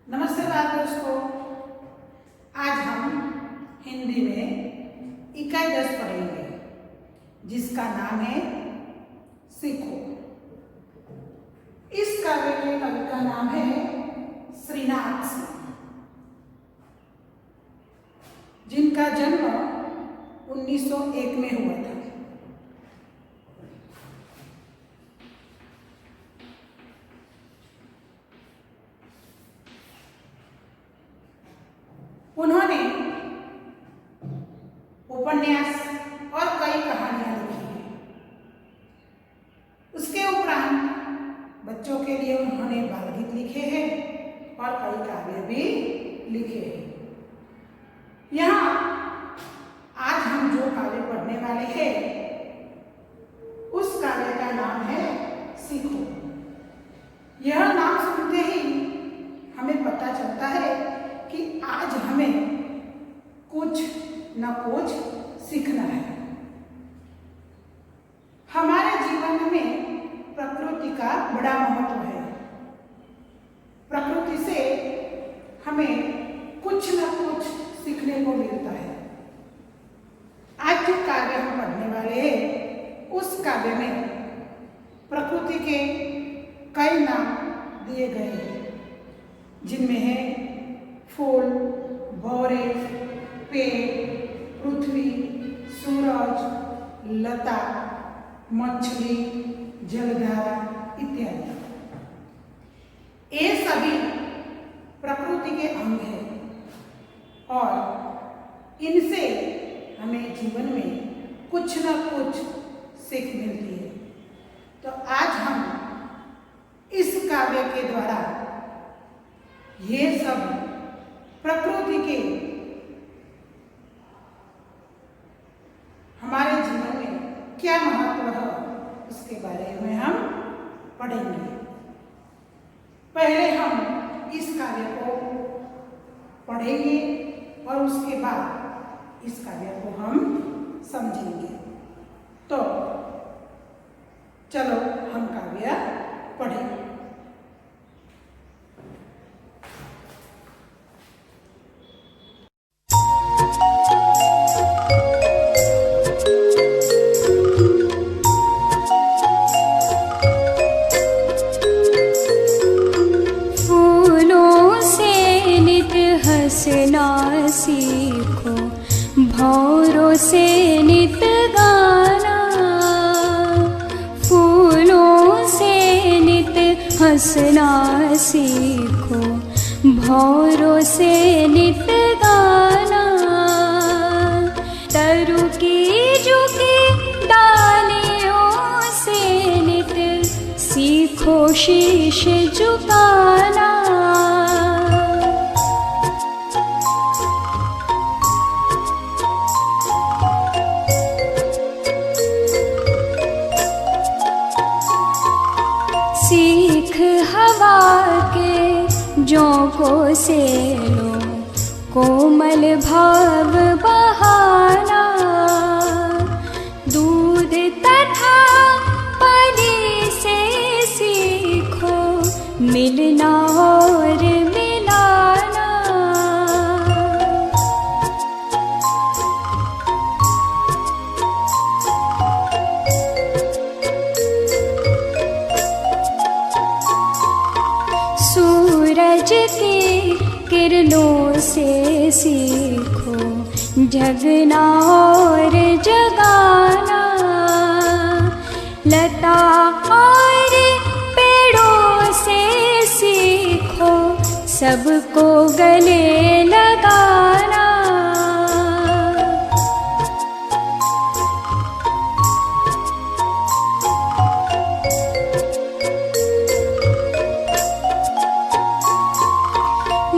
नमस्ते दोस्तों, आज हम हिंदी में इकाई 10 पढ़ेंगे जिसका नाम है सीखो। इस काव्य के कवि का नाम है श्रीनाथ सिंह, जिनका जन्म 1901 में हुआ था। उन्होंने उपन्यास और कई कहानियां लिखी हैं। उसके उपरांत बच्चों के लिए उन्होंने बाल गीत लिखे हैं और कई काव्य भी लिखे हैं। यहाँ आज हम जो काव्य पढ़ने वाले हैं उस काव्य का नाम है सीखो। यह नाम सुनते ही हमें पता चलता है कि आज हमें कुछ न कुछ सीखना है। हमारे जीवन में प्रकृति का बड़ा महत्व है। प्रकृति से हमें कुछ न कुछ सीखने को मिलता है। आज जो काव्य हम पढ़ने वाले हैं उस काव्य में प्रकृति के कई नाम दिए गए हैं, जिनमें है फूल, भौरे, पेड़, पृथ्वी, सूरज, लता, मछली, जलधारा इत्यादि। ये सभी प्रकृति के अंग हैं और इनसे हमें जीवन में कुछ न कुछ सीख मिलती है। तो आज हम इस काव्य के द्वारा ये सब प्रकृति के हमारे जीवन में क्या महत्व है उसके बारे में हम पढ़ेंगे। पहले हम इस काव्य को पढ़ेंगे और उसके बाद इस काव्य को हम समझेंगे। तो चलो हम काव्य पढ़ेंगे। हंसना सीखो, भौरों से नित गाना। फूलों से नित हंसना सीखो, भौरों से नित गाना। तरु की झुकी डालियों से नित सीखो शीश झुकाना। सीख हवा के झोंकों से लो, कोमल भाव बहाना। दूध तथा पानी से सीखो, मिलना और मिलाना। सूरज की किरणों से सीखो, जगना और जगाना। लता और पेड़ों से सीखो, सबको गले लगाना।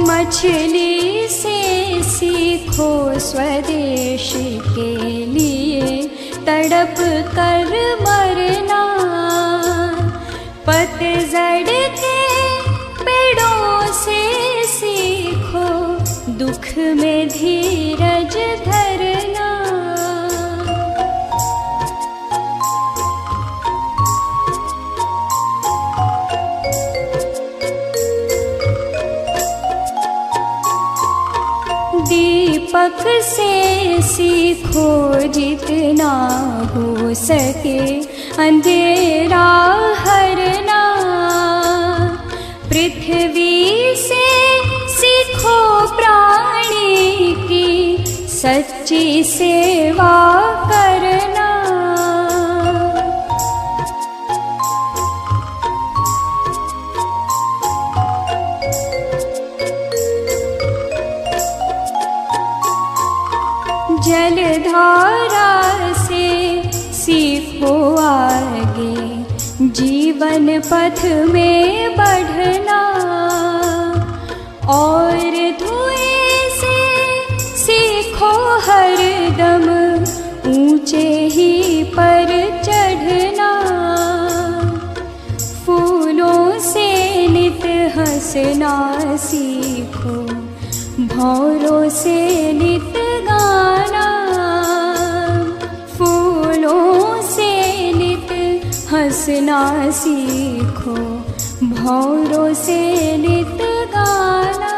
मछली से सीखो, स्वदेश के लिए तड़प कर मरना। पतझड़ के पेड़ों से सीखो, दुख में धीरज धरना। सेवक से सीखो जितना हो सके अंधेरा हरना। पृथ्वी से सीखो प्राणी की सच्ची सेवा करना। जलधारा से सीखो आगे जीवन पथ में बढ़ना। और धुएं से सीखो हरदम ऊंचे ही पर चढ़ना। फूलों से नित हंसना सीखो, भौरों से नित गाना। फूलों से नित हंसना सीखो, भौरों से नित गाना।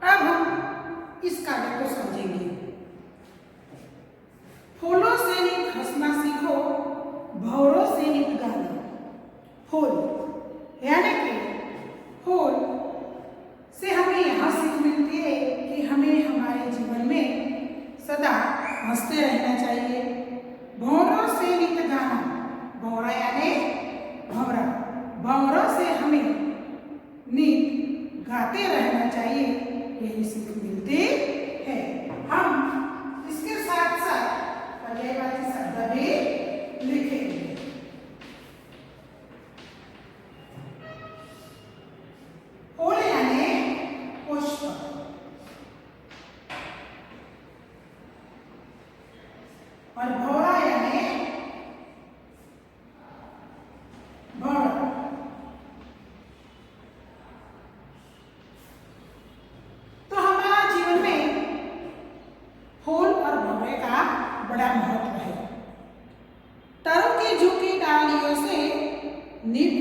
अब हम इस काव्य को समझेंगे। फूलों से नित हंसना सीखो, भौरों से नित गाना। फूल यानी कि फूल से हमें यहाँ सीख मिलती है कि हमें हमारे जीवन में सदा हंसते रहना चाहिए। भौरों से नित गाना, भौरा यानी भौरा, भौरों से हमें नित गाते रहना चाहिए, यही सीख मिलती है। हम इसके साथ साथ पर्यायवाची शब्द भी लिखेंगे। फूल यानी पुष्प, और भौरा यानी भौरा। तो हमारा जीवन में फूल और भौरे का बड़ा महत्व है। तरु की झुकी डालियों से नित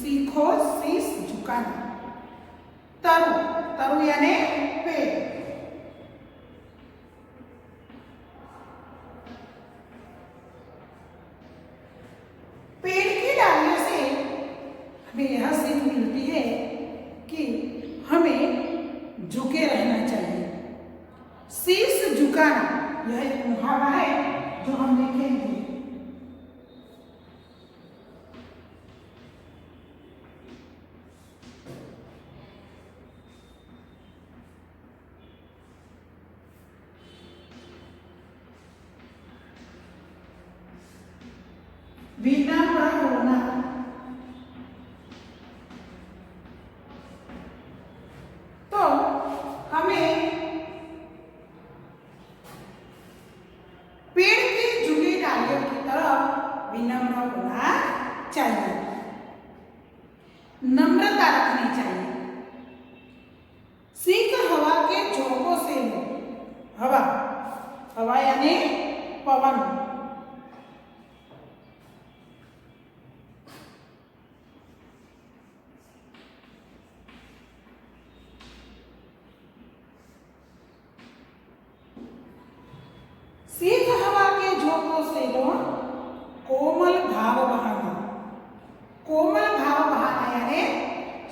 सीखो शीश झुकाना। तरु, तरु यानी पेड़। पेड़ की डालियों से हमें यह सीख मिलती है कि हमें झुके रहना चाहिए। शीश झुकाना यह एक मुहावरा है जो हम लिखेंगे। विनम्र होना, तो हमें पेड़ की झुकी डालियों की तरह विनम्र होना चाहिए, नम्रता रखनी चाहिए। सीख हवा के झोंकों से लो। हवा, हवा यानी पवन। सीख हवा के झोंकों से लो, कोमल भाव बहाना। कोमल भाव बहाना यानी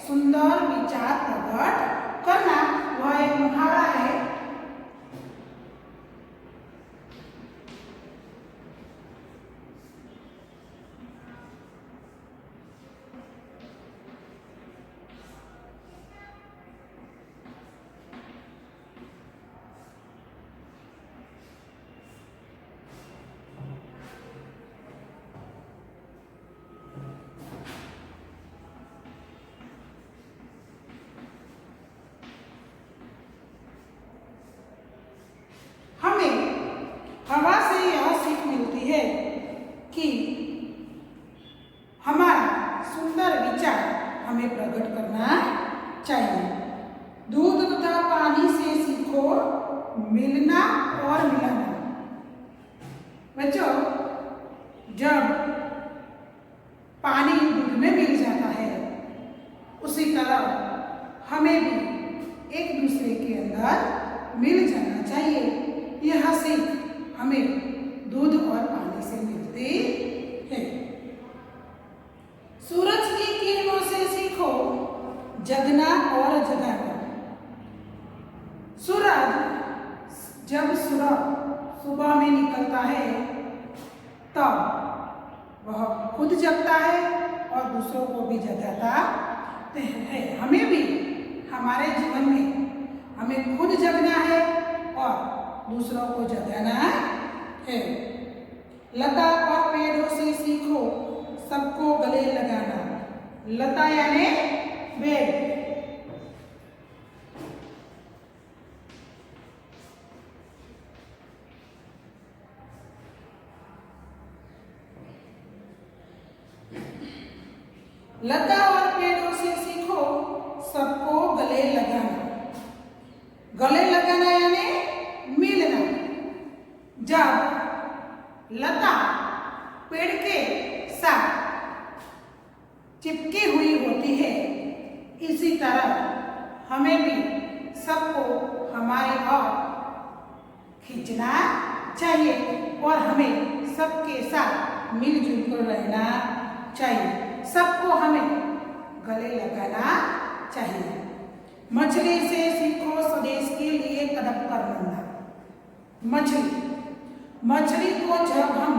सुंदर विचार प्रकट करना, वह एक मुहावरा है। हवा से यह सीख मिलती है कि हमारा सुंदर विचार हमें प्रकट करना चाहिए। दूध तथा पानी से सीखो मिलना और मिलाना। बच्चों, जब पानी दूध में मिल जाता है सुबह में निकलता है तब वह खुद जगता है और दूसरों को भी जगाता है। हमें भी हमारे जीवन में हमें खुद जगना है और दूसरों को जगाना है। लता और पेड़ों से सीखो सबको गले लगाना। लता यानी पेड़, लता और पेड़ों से सीखो सबको गले लगाना। गले लगाना यानी मिलना। जब लता पेड़ के साथ चिपकी हुई होती है, इसी तरह हमें भी सबको हमारे ओर खींचना चाहिए और हमें सबके साथ मिलजुल कर रहना चाहिए। सबको हमें गले लगाना चाहिए। मछली से सीखो स्वदेश के लिए तड़प कर मरना। मछली को जब हम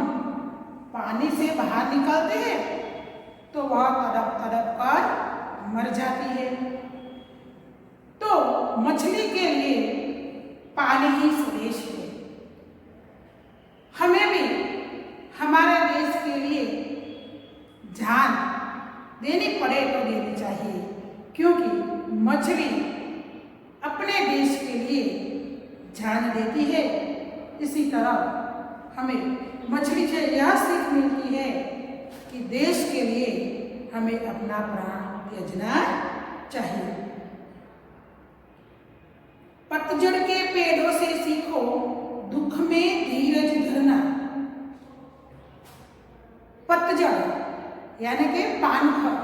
पानी से बाहर निकालते हैं तो वह तड़प तड़प कर मर जाती है। तो मछली के लिए पानी ही स्वदेश है। हमें भी हमारे देश के लिए जान देनी पड़े तो देनी चाहिए, क्योंकि मछली अपने देश के लिए जान देती है। इसी तरह हमें मछली से यह सीख मिलती है कि देश के लिए हमें अपना प्राण त्यागना चाहिए। पतझड़ के पेड़ों से सीखो दुख में धीरज धरना। पतझड़ यानी कि पानखर।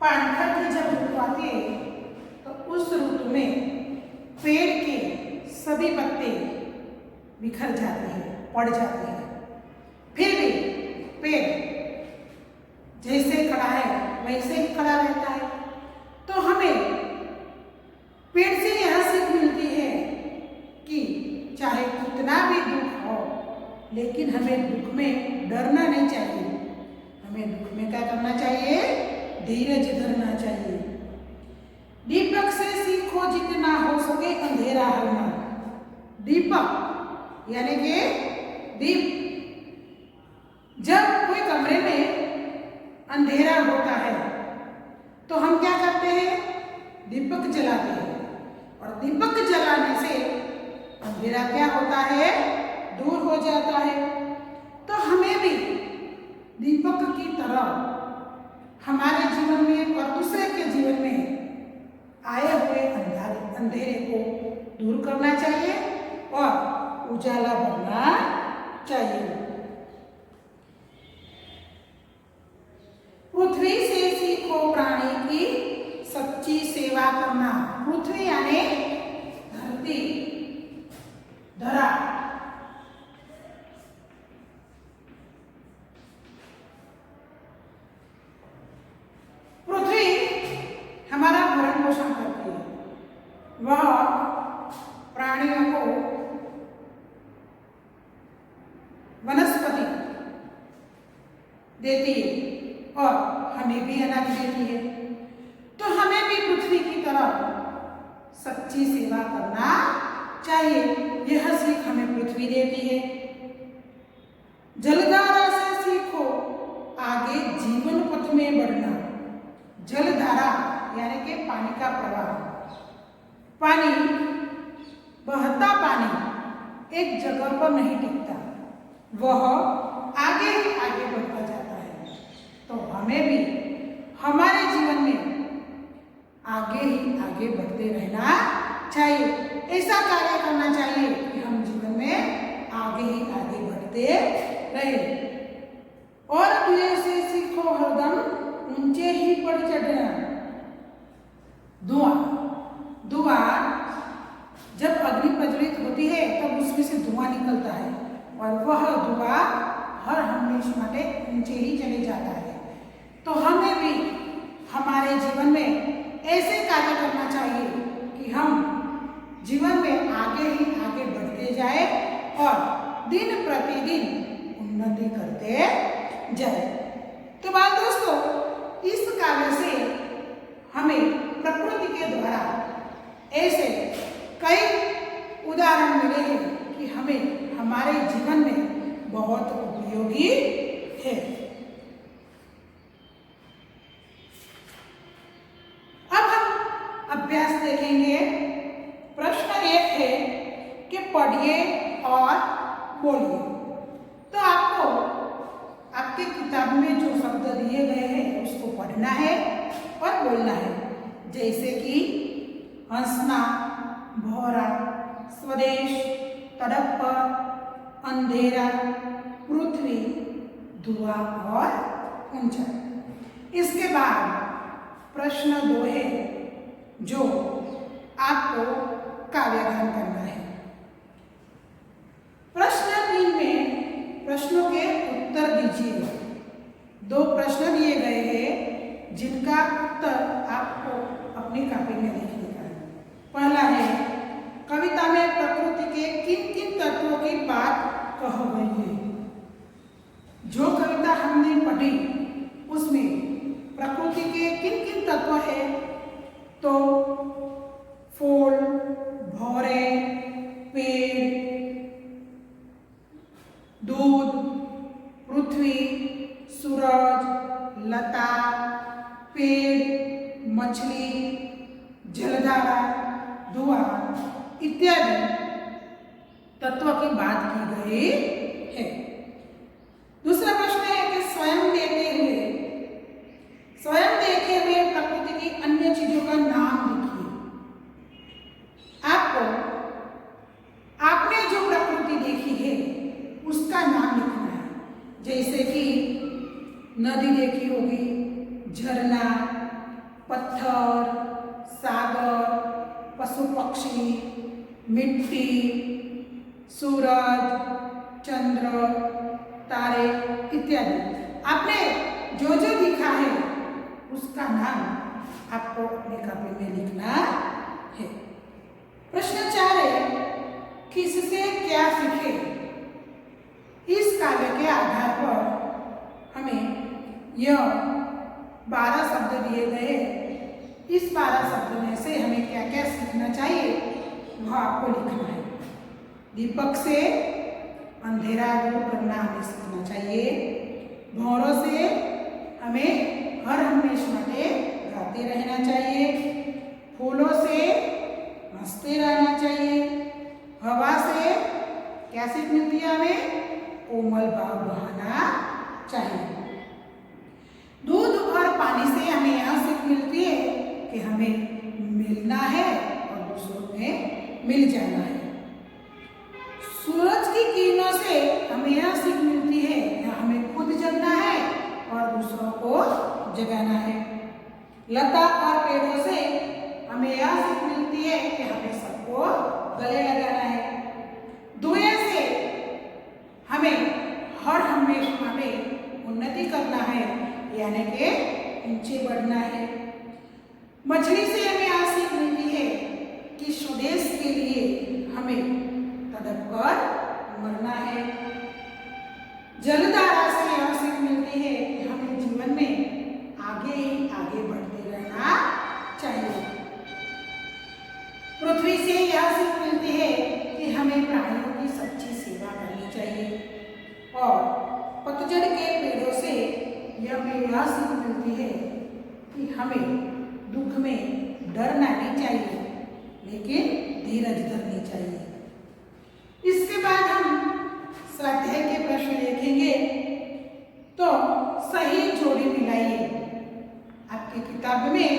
पानखर की जब ऋतु आती है तो उस ऋतु में पेड़ के सभी पत्ते बिखर जाते हैं, पड़ जाते हैं। फिर भी पेड़ जैसे खड़ा है वैसे ही खड़ा रहता है। तो हमें पेड़ से यह सीख मिलती है कि चाहे कितना भी दुख हो, लेकिन हमें दुख में डरना नहीं चाहिए। हमें दुख में क्या करना चाहिए? धीरज धरना चाहिए। दीपक से सीखो जितना हो सके अंधेरा हरना। दीपक यानी कि दीप। जब कोई कमरे में अंधेरा होता है तो हम क्या करते हैं? दीपक जलाते हैं, और दीपक जलाने से अंधेरा क्या होता है? दूर हो जाता है। तो हमें भी दीपक की तरह हमारे जीवन में और दूसरे के जीवन में आए हुए अंधेरे को दूर करना चाहिए और उजाला भरना चाहिए। पृथ्वी से सीखो प्राणी की सच्ची सेवा करना। पृथ्वी यानी धरती, धरा। पृथ्वी हमारा भरण पोषण करती है। वह प्राणियों को वनस्पति देती है और हमें भी अनाज देती है। तो हमें भी पृथ्वी की तरह सच्ची सेवा करना चाहिए। यह सीख हमें पृथ्वी देती है। जलधारा से सीखो आगे जीवन पथ में बढ़ना। जलधारा यानी कि पानी का प्रवाह। पानी, बहता पानी एक जगह पर नहीं टिकता, वह आगे ही आगे बढ़ता जाता है। तो हमें भी हमारे जीवन में आगे ही आगे बढ़ते रहना चाहिए। ऐसा कार्य करना चाहिए कि हम जीवन में आगे ही आगे बढ़ते रहे। और धीरे से सीखो हरदम ऊंचे ही पर चढ़ना। धुआं जब अग्नि प्रज्वलित होती है तब उसमें से धुआं निकलता है और वह धुआं हर हमेशा ऊंचे ही चले जाता है। जाए और दिन प्रतिदिन उन्नति करते जाए। तो बात दोस्तों, इस काव्य से हमें प्रकृति के द्वारा ऐसे कई उदाहरण मिले हैं कि हमें हमारे जीवन में बहुत उपयोगी है। अब हम अभ्यास देखेंगे। प्रश्न 1 है कि पढ़िए और बोलिए। तो आपको आपके किताब में जो शब्द दिए गए हैं उसको पढ़ना है और बोलना है, जैसे कि हंसना, भौरा, स्वदेश, तड़प पर, अंधेरा, पृथ्वी, धुआं और ऊंचा। इसके बाद प्रश्न 2 है जो आपको काव्यगान करना है। प्रश्न 3 में प्रश्नों के उत्तर दीजिए। 2 प्रश्न दिए गए हैं जिनका उत्तर आपको अपनी कॉपी में लिखने का है। पहला है, कविता में प्रकृति के किन किन तत्वों की बात कह गई है। जो कविता हमने पढ़ी उसमें प्रकृति के किन किन तत्व है, तो फूल, भौरे, पेड़, दूध, पृथ्वी, सूरज, लता, पेड़, मछली, जलधारा, धुआं इत्यादि तत्व की बात की गई है। दूसरा प्रश्न है कि स्वयं देखे हुए प्रकृति की अन्य चीजों का नाम लिखिए। आपने जो प्रकृति देखी है उसका नाम लिखना है, जैसे कि नदी देखी होगी, झरना, पत्थर, सागर, पशु पक्षी, मिट्टी, सूरज, चंद्र, तारे इत्यादि। आपने जो जो दिखा है उसका नाम आपको अपनी कॉपी में लिखना है। प्रश्न 4 है, किससे क्या सीखे। इस काव्य के आधार पर हमें यह 12 शब्द दिए गए। इस 12 शब्द में से हमें क्या क्या सीखना चाहिए वह आपको लिखना है। दीपक से अंधेरा दूर करना हमें सीखना चाहिए। भौरों से हमें हर हमेशा गाते रहना चाहिए। फूलों से हंसते रहना चाहिए। हवा से क्या सीख मिलती है हमें, कोमल भाव बहाना चाहिए। दूध और पानी से हमें यह सीख मिलती है कि हमें मिलना है और दूसरों में मिल जाना है। सूरज की किरणों से हमें यह सीख मिलती है कि हमें खुद जगना है और दूसरों को जगाना है। लता और पेड़ों से हमें यह सीख मिलती है कि हमें सबको गले लगाना है। धुएं से हमें हर हमेशा में उन्नति करना है, यानी कि ऊंचे बढ़ना है। मछली से हमें यह सीख मिलती है कि स्वदेश के लिए हमें तड़प कर मरना है। जलधारा से यह सीख मिलती है कि हमें जीवन में आगे ही आगे बढ़ते रहना चाहिए। पृथ्वी से यह सीख मिलती है कि हमें प्राणियों की सच्ची सेवा करनी चाहिए। और पतझड़ के पेड़ों से यह सीख मिलती है कि हमें दुख में डरना नहीं चाहिए, लेकिन धीरज धरनी चाहिए। इसके बाद हम स्वाध्याय के प्रश्न देखेंगे। तो सही जोड़ी मिलाइए। आपकी किताब में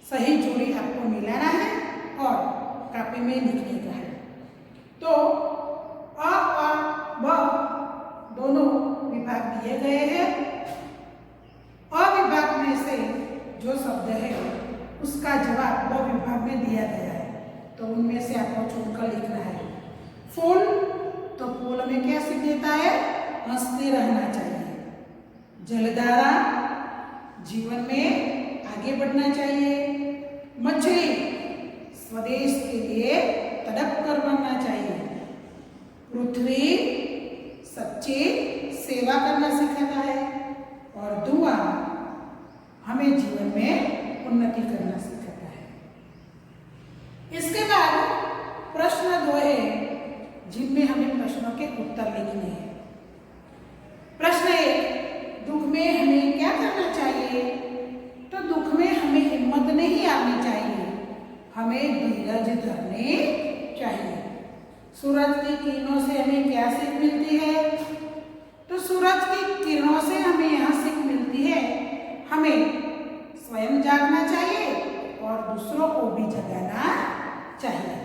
सही जोड़ी आपको मिलाना है और कॉपी में लिखने का है। तो अ और ब दोनों विभाग दिए गए हैं। अ विभाग में से जो शब्द है उसका जवाब ब विभाग में दिया गया है, तो उनमें से आपको चुनकर लिखना है। फूल, तो फूल में क्या सीख देता है, हंसते रहना चाहिए। जलधारा, जीवन में आगे बढ़ना चाहिए। मछली, स्वदेश के लिए तड़प कर बनना चाहिए। पृथ्वी सच्ची सेवा करना सिखाता है और धुआं हमें जीवन में उन्नति करना सिखाता है। इसके बाद प्रश्न 2 है जिनमें हमें प्रश्नों के उत्तर लिखने हैं। प्रश्न 1, दुख में हमें क्या करना चाहिए? तो दुख में हमें हिम्मत नहीं आनी चाहिए, हमें धीरज धरने चाहिए। सूरज की किरणों से हमें क्या सीख मिलती है? तो सूरज की किरणों से हमें यहाँ सीख मिलती है, हमें स्वयं जागना चाहिए और दूसरों को भी जगाना चाहिए।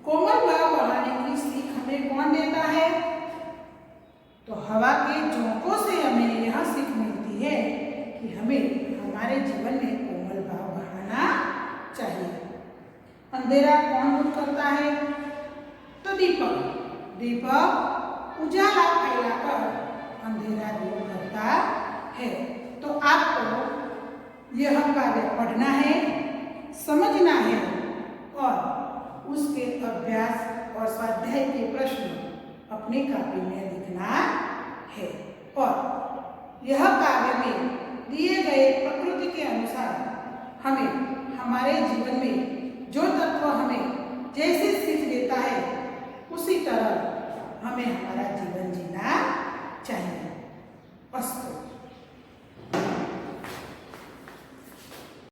कोमल भाव बढ़ाने की सीख हमें कौन देता है? तो हवा के झोंकों से हमें यह सीख मिलती है कि हमें हमारे जीवन में कोमल भाव बढ़ाना चाहिए। अंधेरा कौन दूर करता है? तो दीपक। दीपक उजाला फैलाकर अंधेरा दूर करता है। तो आपको यह काव्य पढ़ना है, समझना है और उसके अभ्यास और स्वाध्याय के प्रश्न अपने कापी में लिखना है। और यह काव्य में दिए गए प्रकृति के अनुसार हमें हमारे जीवन में जो तत्व हमें जैसे सीख देता है उसी तरह हमें हमारा जीवन जीना